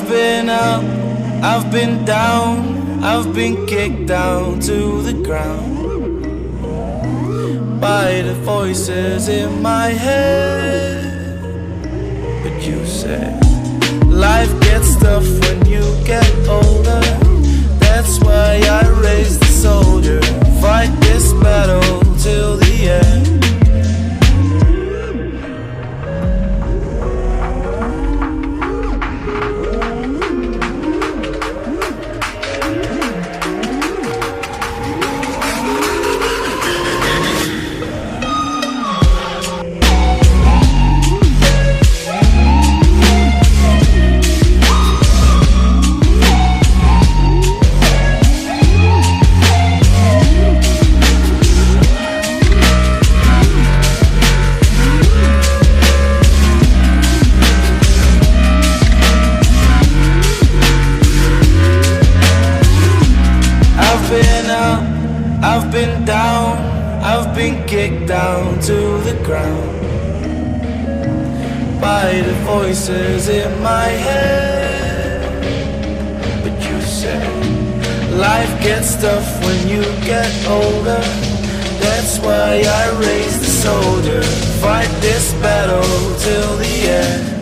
I've been up, I've been down, I've been kicked down to the ground by the voices in my head. But you say life gets tough when you get older. That's why I raised the soldier, fight this battle till the end. I've been down, I've been kicked down to the ground by the voices in my head. But you say life gets tough when you get older. That's why I raised the soldier, fight this battle till the end.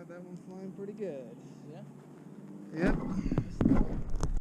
That one's flying pretty good. Yeah? Yep.